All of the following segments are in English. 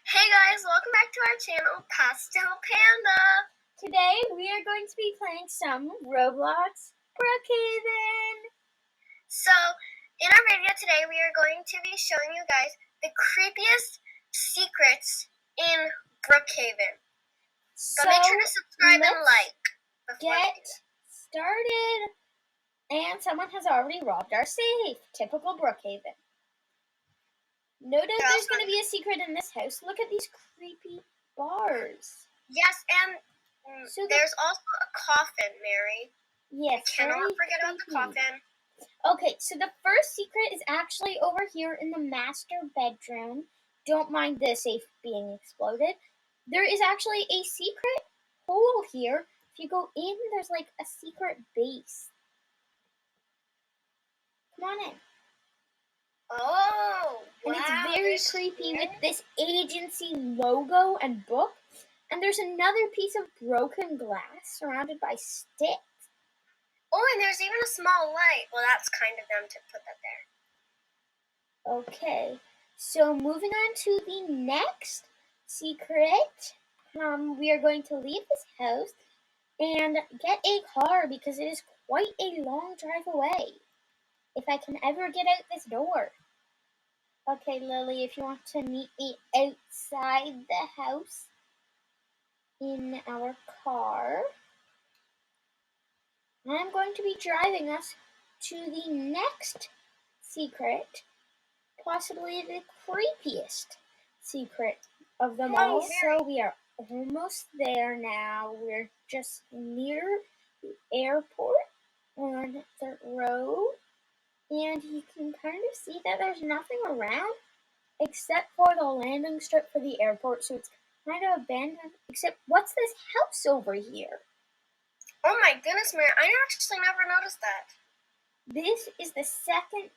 Hey guys, welcome back to our channel, Pastel Panda. Today we are going to be playing some Roblox Brookhaven. So, in our video today, we are going to be showing you guys the creepiest secrets in Brookhaven. But make sure to subscribe and like. Get started. And someone has already robbed our safe. Typical Brookhaven. No doubt there's going to be a secret in this house. Look at these creepy bars. Yes, and there's also a coffin, Mary. Yes, I cannot forget about the coffin. Okay, so the first secret is actually over here in the master bedroom. Don't mind the safe being exploded. There is actually a secret hole here. If you go in, there's like a secret base. Come on in. Oh, and wow, it's very creepy with this agency logo and book. And there's another piece of broken glass surrounded by sticks. Oh, and there's even a small light. Well, that's kind of them to put that there. Okay, so moving on to the next secret. We are going to leave this house and get a car because it is quite a long drive away. If I can ever get out this door. Okay, Lily, if you want to meet me outside the house in our car, I'm going to be driving us to the next secret, possibly the creepiest secret of them all. So we are almost there now. We're just near the airport on the road. And you can kind of see that there's nothing around except for the landing strip for the airport. So it's kind of abandoned. Except, what's this house over here? Oh my goodness, Mary, I actually never noticed that. This is the second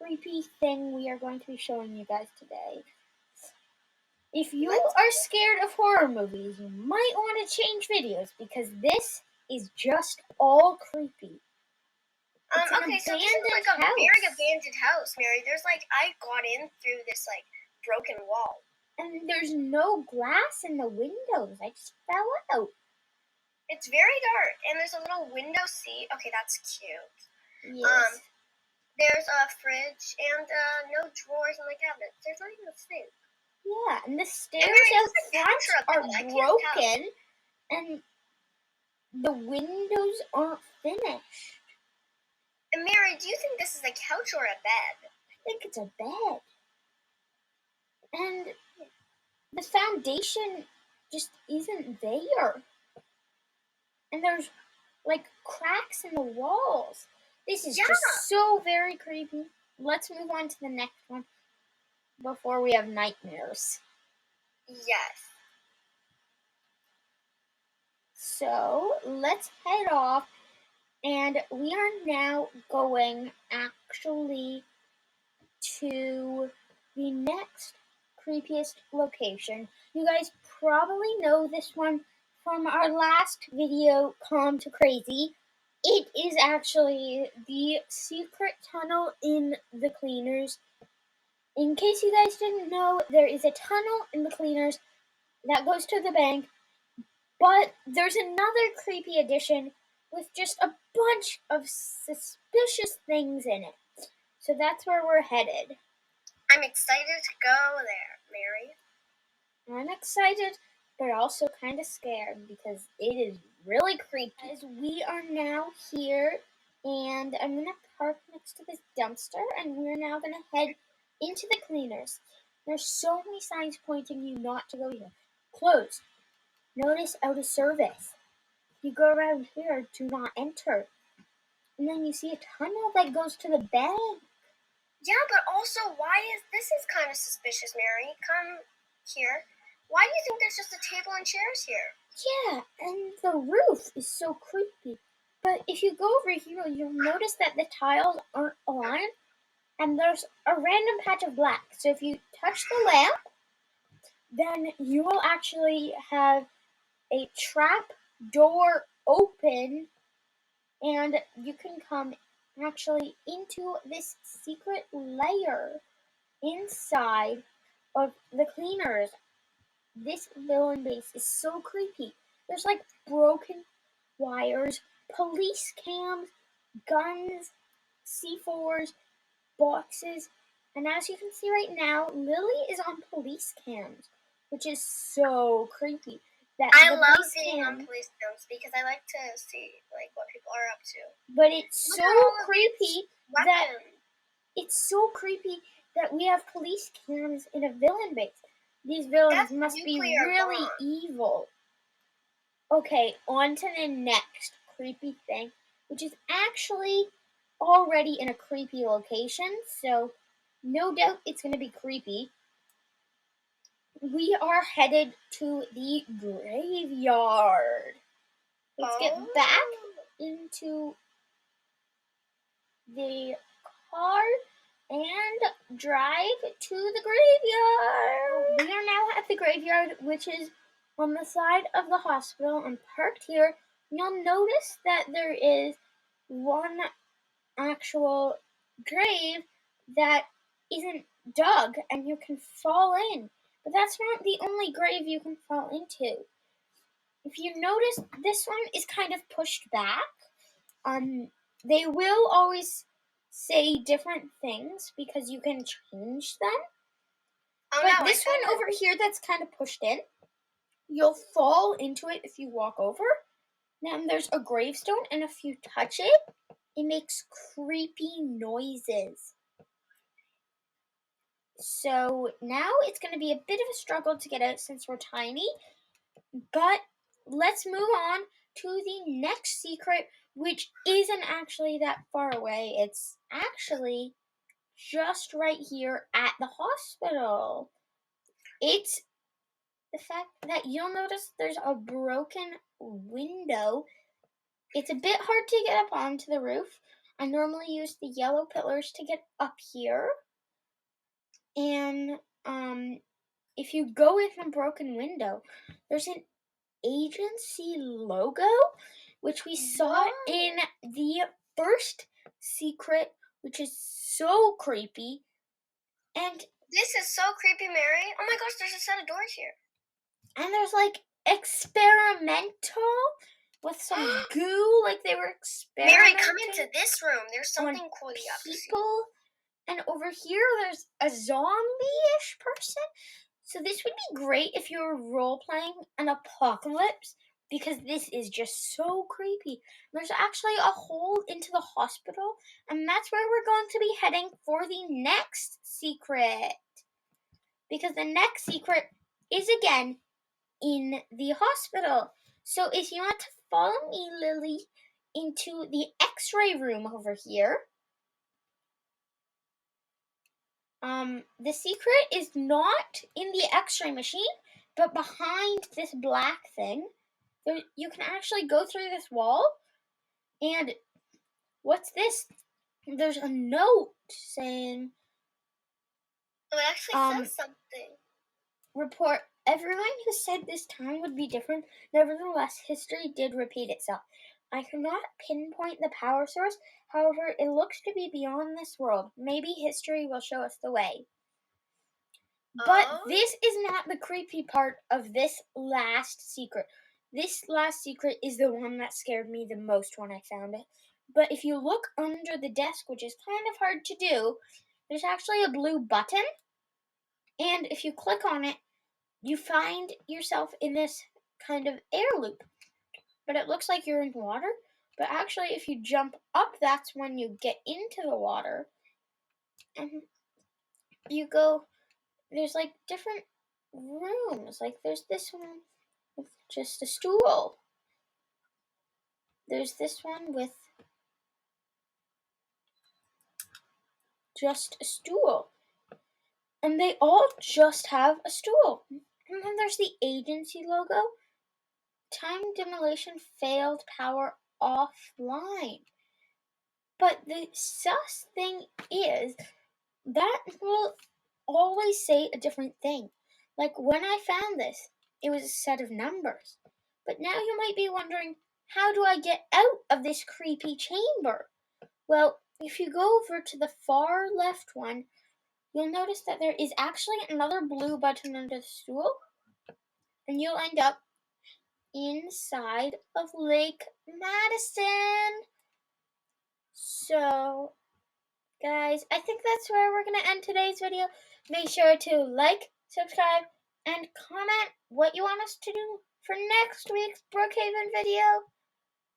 creepy thing we are going to be showing you guys today. If you are scared of horror movies, you might want to change videos because this is just all creepy. Okay, so this is like a very abandoned house, Mary. There's I got in through this broken wall. And there's no glass in the windows. I just fell out. It's very dark, and there's a little window seat. Okay, that's cute. Yes. There's a fridge and no drawers in the cabinets. There's not even a sink. Yeah, and the stairs out front are broken, and the windows aren't finished. And Mary, do you think this is a couch or a bed? I think it's a bed. And the foundation just isn't there. And there's cracks in the walls. This is just so very creepy. Let's move on to the next one before we have nightmares. Yes. So let's head off. And we are now going actually to the next creepiest location. You guys probably know this one from our last video, Calm to Crazy. It is actually the secret tunnel in the cleaners. In case you guys didn't know, there is a tunnel in the cleaners that goes to the bank, but there's another creepy addition with just a bunch of suspicious things in it. So that's where we're headed. I'm excited to go there, Mary. I'm excited, but also kind of scared because it is really creepy. As we are now here, and I'm going to park next to this dumpster, and we're now going to head into the cleaners. There's so many signs pointing you not to go here. Closed. Notice out of service. You go around here, do not enter. And then you see a tunnel that goes to the bank. Yeah, but also, this is kind of suspicious, Mary. Come here. Why do you think there's just a table and chairs here? Yeah, and the roof is so creepy. But if you go over here, you'll notice that the tiles aren't aligned, and there's a random patch of black. So if you touch the lamp, then you will actually have a trap door open, and you can come actually into this secret layer inside of the cleaners. This villain base is so creepy. There's like broken wires, police cams, guns, C4s, boxes, and as you can see right now, Lily is on police cams, which is so creepy. I love being on police cams because I like to see like what people are up to. But it's so creepy that we have police cams in a villain base. These villains must be really evil. Okay, on to the next creepy thing, which is actually already in a creepy location, so no doubt it's going to be creepy. We are headed to the graveyard. Let's get back into the car and drive to the graveyard. We are now at the graveyard, which is on the side of the hospital and parked here. You'll notice that there is one actual grave that isn't dug and you can fall in. But that's not the only grave you can fall into. If you notice, this one is kind of pushed back. They will always say different things because you can change them. But this one over here that's kind of pushed in, you'll fall into it if you walk over. Now there's a gravestone, and if you touch it, it makes creepy noises. So now it's going to be a bit of a struggle to get out since we're tiny. But let's move on to the next secret, which isn't actually that far away. It's actually just right here at the hospital. It's the fact that you'll notice there's a broken window. It's a bit hard to get up onto the roof. I normally use the yellow pillars to get up here. And if you go in a broken window, there's an agency logo, which we saw in the first secret, which is so creepy. And this is so creepy, Mary. Oh my gosh, there's a set of doors here. And there's like experimental with some goo, like they were experimenting. Mary, come into this room. There's something cool you have to see. And over here, there's a zombie-ish person. So this would be great if you were role-playing an apocalypse, because this is just so creepy. There's actually a hole into the hospital, and that's where we're going to be heading for the next secret. Because the next secret is, again, in the hospital. So if you want to follow me, Lily, into the x-ray room over here, the secret is not in the x-ray machine, but behind this black thing. You can actually go through this wall, and what's this? There's a note saying... Oh, it actually says something. Report, everyone who said this time would be different. Nevertheless, history did repeat itself. I cannot pinpoint the power source. However, it looks to be beyond this world. Maybe history will show us the way. But this is not the creepy part of this last secret. This last secret is the one that scared me the most when I found it. But if you look under the desk, which is kind of hard to do, there's actually a blue button. And if you click on it, you find yourself in this kind of air loop. But it looks like you're in water. But actually, if you jump up, that's when you get into the water. And you go, there's like different rooms. Like there's this one with just a stool. There's this one with just a stool. And they all just have a stool. And then there's the agency logo. Time demolition failed, power offline. But the sus thing is that will always say a different thing. Like when I found this, it was a set of numbers. But now you might be wondering, how do I get out of this creepy chamber? Well, if you go over to the far left one, you'll notice that there is actually another blue button under the stool, and you'll end up inside of Lake Madison. So, guys, I think that's where we're going to end today's video. Make sure to like, subscribe, and comment what you want us to do for next week's Brookhaven video.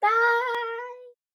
Bye!